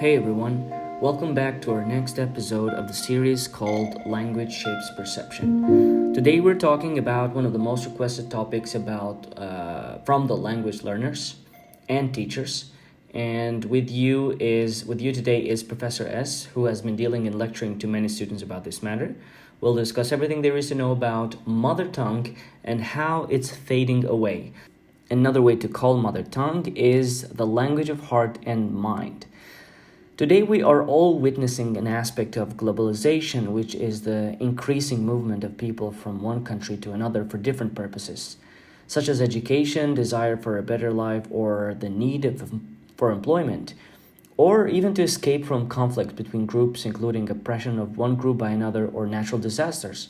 Hey everyone, welcome back to our next episode of the series called Language Shapes Perception. Today we're talking about one of the most requested topics from the language learners and teachers. And with you today is Professor S, who has been dealing and lecturing to many students about this matter. We'll discuss everything there is to know about mother tongue and how it's fading away. Another way to call mother tongue is the language of heart and mind. Today we are all witnessing an aspect of globalization, which is the increasing movement of people from one country to another for different purposes, such as education, desire for a better life, or the for employment, or even to escape from conflict between groups, including oppression of one group by another or natural disasters.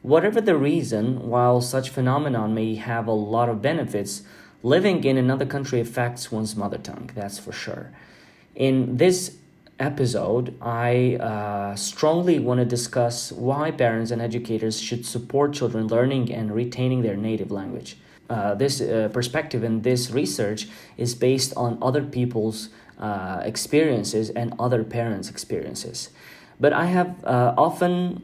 Whatever the reason, while such phenomenon may have a lot of benefits, living in another country affects one's mother tongue, that's for sure. In this episode, I strongly want to discuss why parents and educators should support children learning and retaining their native language. This perspective and this research is based on other people's experiences and other parents' experiences. But I have often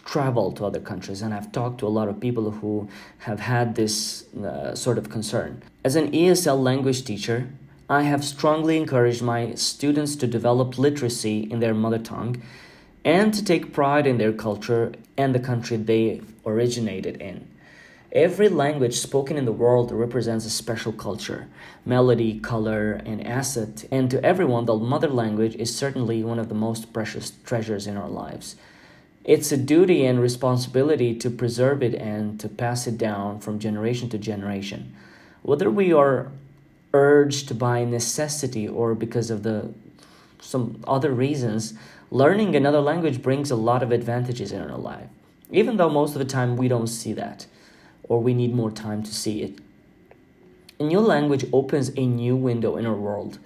traveled to other countries, and I've talked to a lot of people who have had this sort of concern. As an ESL language teacher, I have strongly encouraged my students to develop literacy in their mother tongue and to take pride in their culture and the country they originated in. Every language spoken in the world represents a special culture, melody, color, and asset, and to everyone, the mother language is certainly one of the most precious treasures in our lives. It's a duty and responsibility to preserve it and to pass it down from generation to generation. Whether we are urged by necessity or because of some other reasons, learning another language brings a lot of advantages in our life, even though most of the time we don't see that, or we need more time to see it. A new language opens a new window in our world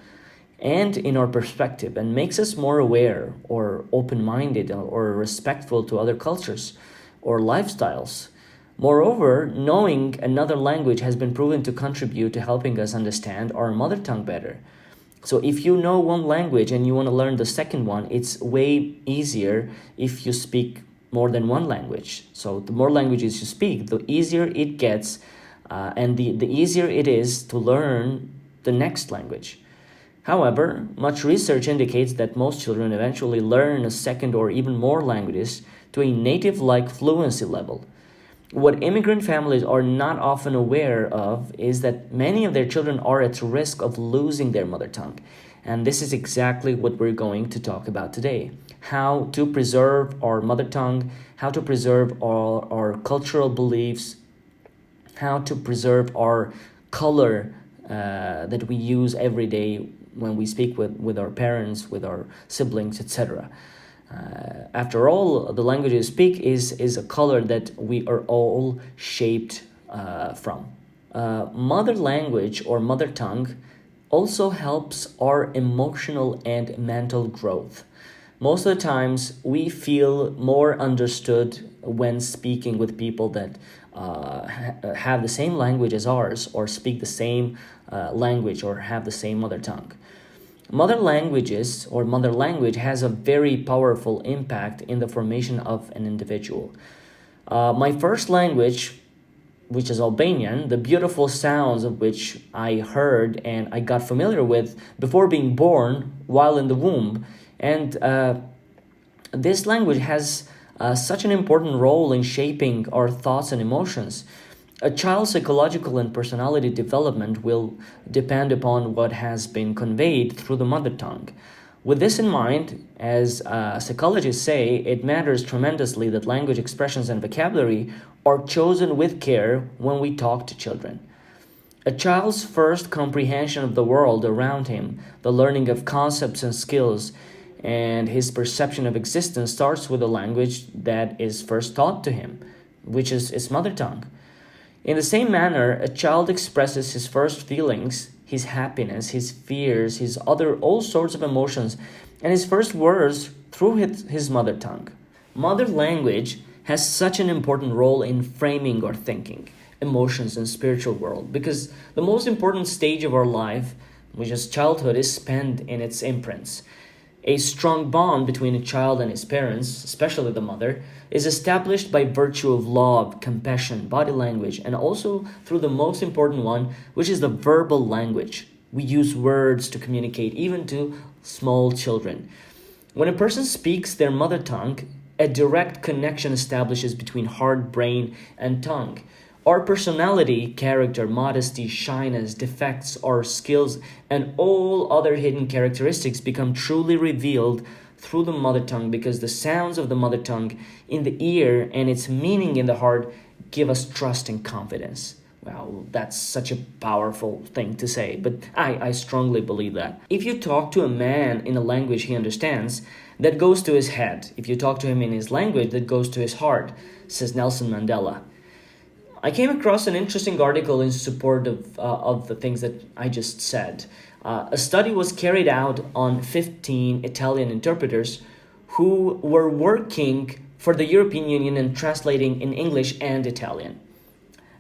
and in our perspective and makes us more aware or open-minded or respectful to other cultures or lifestyles. Moreover, knowing another language has been proven to contribute to helping us understand our mother tongue better. So if you know one language and you want to learn the second one, it's way easier if you speak more than one language. So the more languages you speak, the easier it gets, and the easier it is to learn the next language. However, much research indicates that most children eventually learn a second or even more languages to a native-like fluency level. What immigrant families are not often aware of is that many of their children are at risk of losing their mother tongue. And this is exactly what we're going to talk about today. How to preserve our mother tongue, how to preserve our cultural beliefs, how to preserve our color that we use every day when we speak with our parents, with our siblings, etc. After all, the language you speak is a color that we are all shaped from. Mother language or mother tongue also helps our emotional and mental growth. Most of the times, we feel more understood when speaking with people that have the same language as ours or speak the same language or have the same mother tongue. Mother language has a very powerful impact in the formation of an individual. My first language, which is Albanian, the beautiful sounds of which I heard and I got familiar with before being born while in the womb. And this language has such an important role in shaping our thoughts and emotions. A child's psychological and personality development will depend upon what has been conveyed through the mother tongue. With this in mind, as psychologists say, it matters tremendously that language expressions and vocabulary are chosen with care when we talk to children. A child's first comprehension of the world around him, the learning of concepts and skills, and his perception of existence starts with a language that is first taught to him, which is his mother tongue. In the same manner, a child expresses his first feelings, his happiness, his fears, all sorts of emotions, and his first words through his mother tongue. Mother language has such an important role in framing our thinking, emotions, and spiritual world because the most important stage of our life which is childhood, is spent in its imprints. A strong bond between a child and his parents, especially the mother, is established by virtue of love, compassion, body language, and also through the most important one, which is the verbal language. We use words to communicate, even to small children. When a person speaks their mother tongue, a direct connection establishes between heart, brain, and tongue. Our personality, character, modesty, shyness, defects, our skills, and all other hidden characteristics become truly revealed through the mother tongue, because the sounds of the mother tongue in the ear and its meaning in the heart give us trust and confidence. Wow, that's such a powerful thing to say, but I strongly believe that. If you talk to a man in a language he understands, that goes to his head. If you talk to him in his language, that goes to his heart, says Nelson Mandela. I came across an interesting article in support of the things that I just said. A study was carried out on 15 Italian interpreters who were working for the European Union and translating in English and Italian.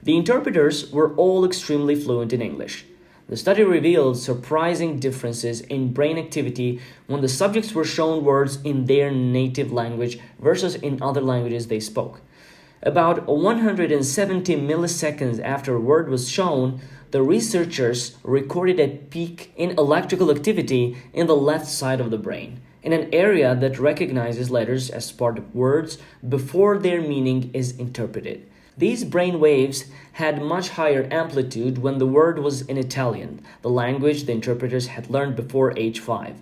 The interpreters were all extremely fluent in English. The study revealed surprising differences in brain activity when the subjects were shown words in their native language versus in other languages they spoke. About 170 milliseconds after a word was shown, the researchers recorded a peak in electrical activity in the left side of the brain, in an area that recognizes letters as part of words before their meaning is interpreted. These brain waves had much higher amplitude when the word was in Italian, the language the interpreters had learned before age 5.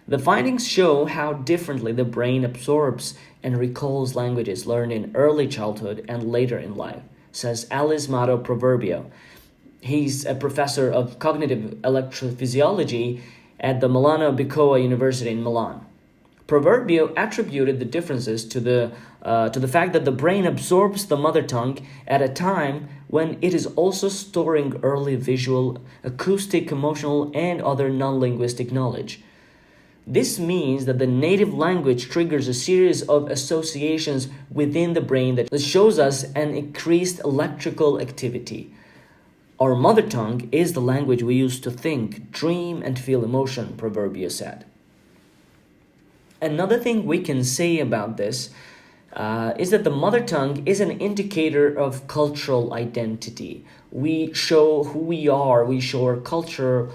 The findings show how differently the brain absorbs and recalls languages learned in early childhood and later in life, says Alice Mato Proverbio. He's a professor of cognitive electrophysiology at the Milano Bicocca University in Milan. Proverbio attributed the differences to the fact that the brain absorbs the mother tongue at a time when it is also storing early visual, acoustic, emotional, and other non-linguistic knowledge. This means that the native language triggers a series of associations within the brain that shows us an increased electrical activity. Our mother tongue is the language we use to think, dream, and feel emotion, Proverbio said. Another thing we can say about this is that the mother tongue is an indicator of cultural identity. We show who we are, we show our cultural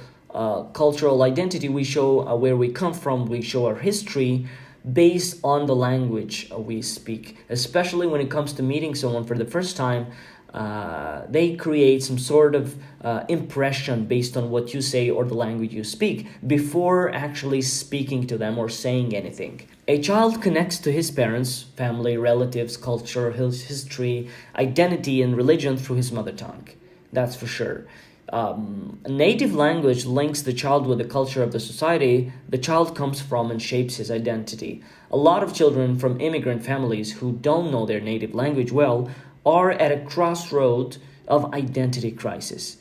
identity, we show where we come from, we show our history based on the language we speak. Especially when it comes to meeting someone for the first time, they create some sort of impression based on what you say or the language you speak before actually speaking to them or saying anything. A child connects to his parents, family, relatives, culture, his history, identity, and religion through his mother tongue. That's for sure. A native language links the child with the culture of the society the child comes from and shapes his identity. A lot of children from immigrant families who don't know their native language well are at a crossroad of identity crisis.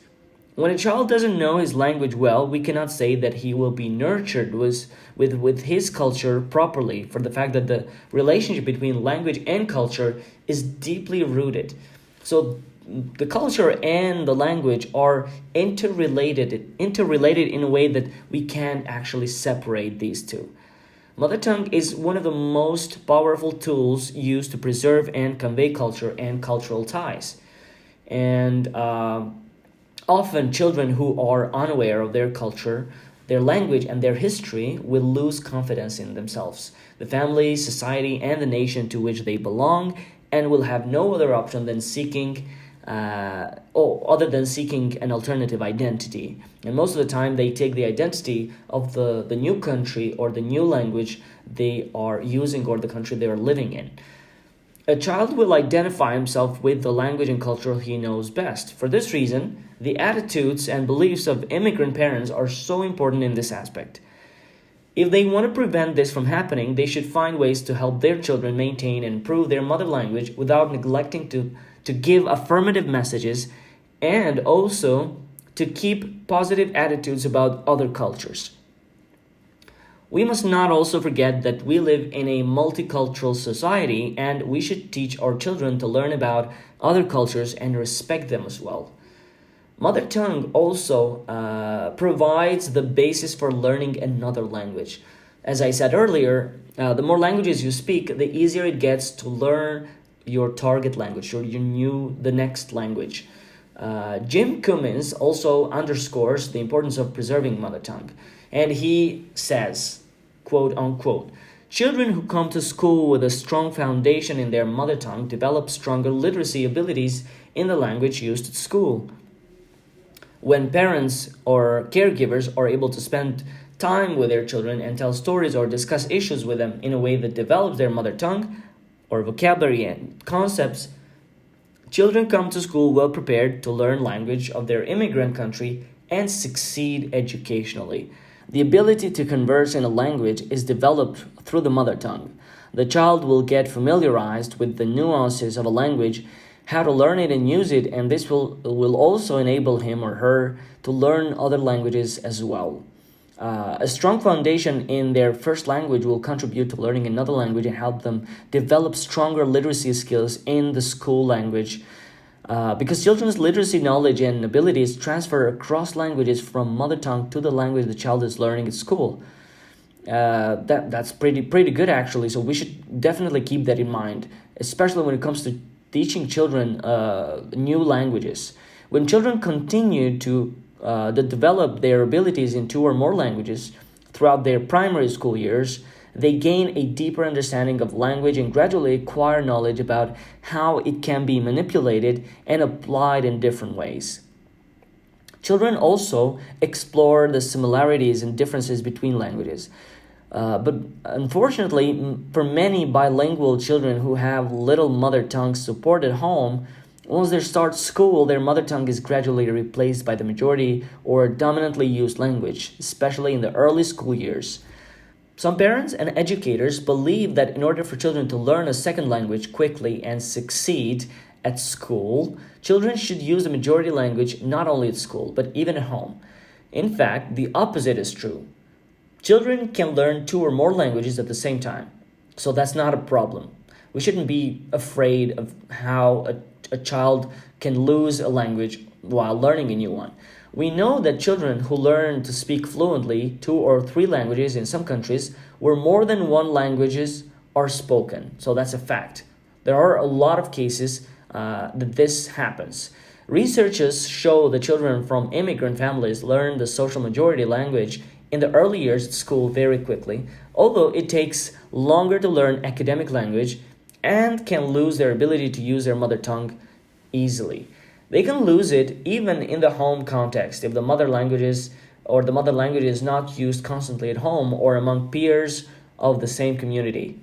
When a child doesn't know his language well, we cannot say that he will be nurtured with his culture properly, for the fact that the relationship between language and culture is deeply rooted. So the culture and the language are interrelated in a way that we can't actually separate these two. Mother tongue is one of the most powerful tools used to preserve and convey culture and cultural ties. And often children who are unaware of their culture, their language, and their history will lose confidence in themselves, the family, society, and the nation to which they belong, and will have no other option than seeking other than seeking an alternative identity. And most of the time they take the identity of the new country or the new language they are using or the country they are living in. A child will identify himself with the language and culture he knows best. For this reason, the attitudes and beliefs of immigrant parents are so important in this aspect. If they want to prevent this from happening, they should find ways to help their children maintain and improve their mother language without neglecting to give affirmative messages, and also to keep positive attitudes about other cultures. We must not also forget that we live in a multicultural society, and we should teach our children to learn about other cultures and respect them as well. Mother tongue also provides the basis for learning another language. As I said earlier, the more languages you speak, the easier it gets to learn your target language or the next language. Jim Cummins also underscores the importance of preserving mother tongue, and he says, quote unquote, children who come to school with a strong foundation in their mother tongue develop stronger literacy abilities in the language used at school. When parents or caregivers are able to spend time with their children and tell stories or discuss issues with them in a way that develops their mother tongue or vocabulary and concepts, children come to school well prepared to learn language of their immigrant country and succeed educationally. The ability to converse in a language is developed through the mother tongue. The child will get familiarized with the nuances of a language, how to learn it and use it, and this will also enable him or her to learn other languages as well. A strong foundation in their first language will contribute to learning another language and help them develop stronger literacy skills in the school language. Because children's literacy knowledge and abilities transfer across languages from mother tongue to the language the child is learning at school. That's pretty good actually. So we should definitely keep that in mind, especially when it comes to teaching children new languages. When children continue to develop their abilities in 2 or more languages throughout their primary school years, they gain a deeper understanding of language and gradually acquire knowledge about how it can be manipulated and applied in different ways. Children also explore the similarities and differences between languages. But unfortunately, for many bilingual children who have little mother tongue support at home, once they start school, their mother tongue is gradually replaced by the majority or dominantly used language, especially in the early school years. Some parents and educators believe that in order for children to learn a second language quickly and succeed at school, children should use the majority language not only at school, but even at home. In fact, the opposite is true. Children can learn 2 or more languages at the same time, so that's not a problem. We shouldn't be afraid of how a child can lose a language while learning a new one. We know that children who learn to speak fluently 2 or 3 languages in some countries where more than one languages are spoken. So that's a fact. There are a lot of cases that this happens. Researchers show that children from immigrant families learn the social majority language in the early years at school very quickly, although it takes longer to learn academic language and can lose their ability to use their mother tongue easily. They can lose it even in the home context if the mother language is not used constantly at home or among peers of the same community.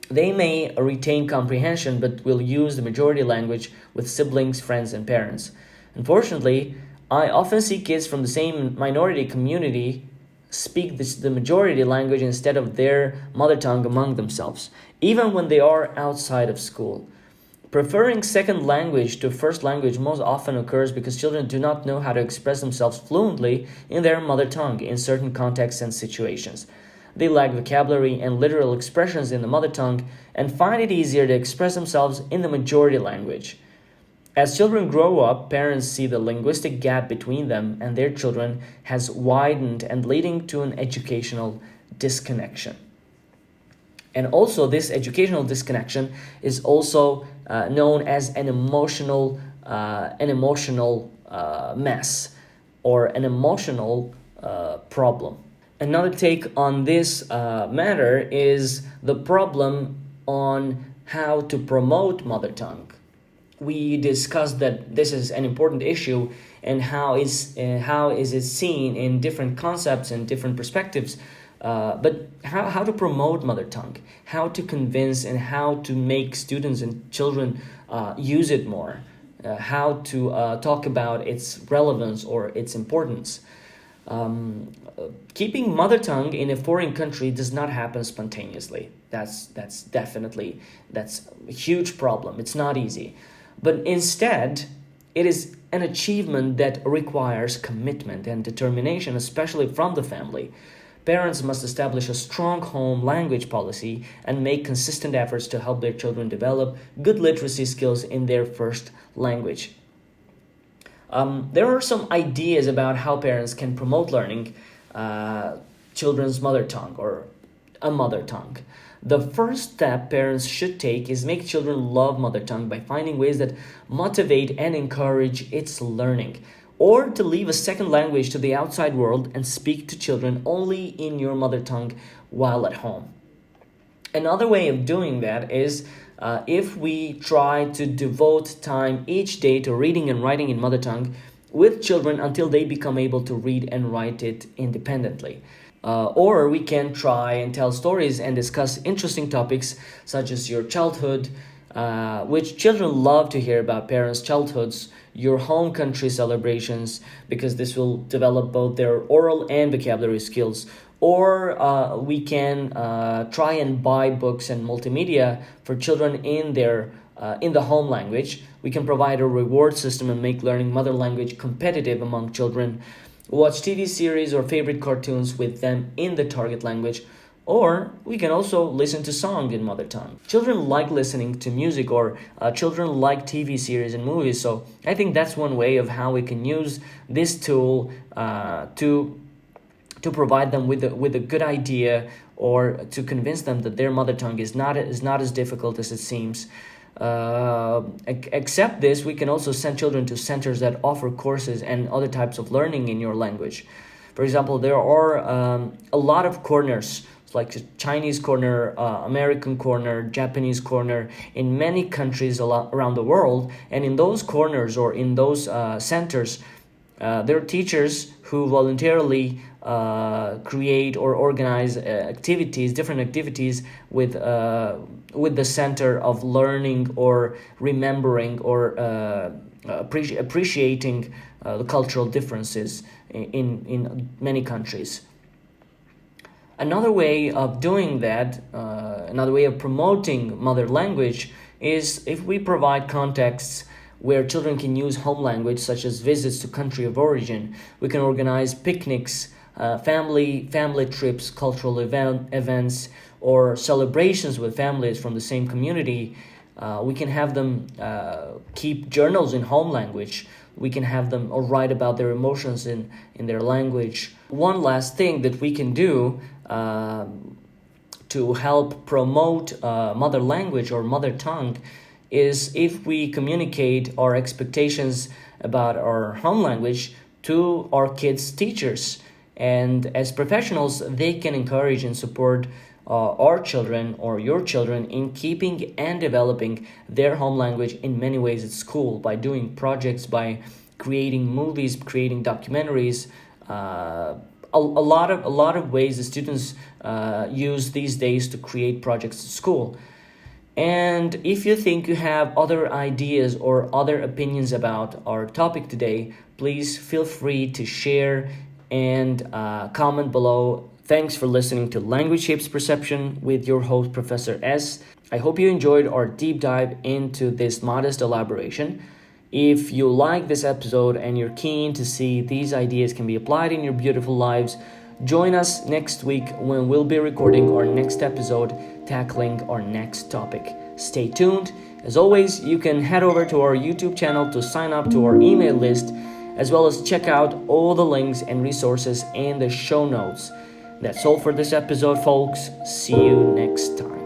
They may retain comprehension but will use the majority language with siblings, friends, and parents. Unfortunately, I often see kids from the same minority community speak the majority language instead of their mother tongue among themselves, even when they are outside of school. Preferring second language to first language most often occurs because children do not know how to express themselves fluently in their mother tongue in certain contexts and situations. They lack vocabulary and literal expressions in the mother tongue and find it easier to express themselves in the majority language. As children grow up, parents see the linguistic gap between them and their children has widened and leading to an educational disconnection. And also, this educational disconnection is also known as an emotional mess or an emotional problem. Another take on this matter is the problem on how to promote mother tongue. We discussed that this is an important issue and how is it seen in different concepts and different perspectives. But how to promote mother tongue, how to convince and how to make students and children use it more, how to talk about its relevance or its importance. Keeping mother tongue in a foreign country does not happen spontaneously. That's a huge problem. It's not easy. But instead, it is an achievement that requires commitment and determination, especially from the family. Parents must establish a strong home language policy and make consistent efforts to help their children develop good literacy skills in their first language. There are some ideas about how parents can promote learning children's mother tongue or a mother tongue. The first step parents should take is make children love mother tongue by finding ways that motivate and encourage its learning, or to leave a second language to the outside world and speak to children only in your mother tongue while at home. Another way of doing that is if we try to devote time each day to reading and writing in mother tongue with children until they become able to read and write it independently. Or we can try and tell stories and discuss interesting topics such as your childhood, which children love to hear about parents' childhoods, your home country celebrations, because this will develop both their oral and vocabulary skills. Or we can try and buy books and multimedia for children in the home language. We can provide a reward system and make learning mother language competitive among children. Watch TV series or favorite cartoons with them in the target language. Or we can also listen to songs in mother tongue. Children like listening to music, or children like TV series and movies. So I think that's one way of how we can use this tool to provide them with a good idea, or to convince them that their mother tongue is not as difficult as it seems. Except this, we can also send children to centers that offer courses and other types of learning in your language. For example, there are a lot of corners, like Chinese corner, American corner, Japanese corner, in many countries around the world. And in those corners or in those centers, there are teachers who voluntarily create or organize different activities with the center of learning or remembering or appreciating the cultural differences in many countries. Another way of doing that, another way of promoting mother language, is if we provide contexts where children can use home language, such as visits to country of origin. We can organize picnics, family trips, cultural events, or celebrations with families from the same community. We can have them keep journals in home language. We can have them write about their emotions in their language. One last thing that we can do to help promote mother language or mother tongue is if we communicate our expectations about our home language to our kids' teachers. And as professionals, they can encourage and support our children or your children in keeping and developing their home language in many ways at school, by doing projects, by creating movies, creating documentaries, a lot of ways the students use these days to create projects at school. And if you think you have other ideas or other opinions about our topic today, please feel free to share and comment below. Thanks for listening to Language Shapes Perception with your host, Professor S. I hope you enjoyed our deep dive into this modest elaboration. If you like this episode and you're keen to see these ideas can be applied in your beautiful lives, join us next week when we'll be recording our next episode tackling our next topic. Stay tuned. As always, you can head over to our YouTube channel to sign up to our email list, as well as check out all the links and resources in the show notes. That's all for this episode, folks. See you next time.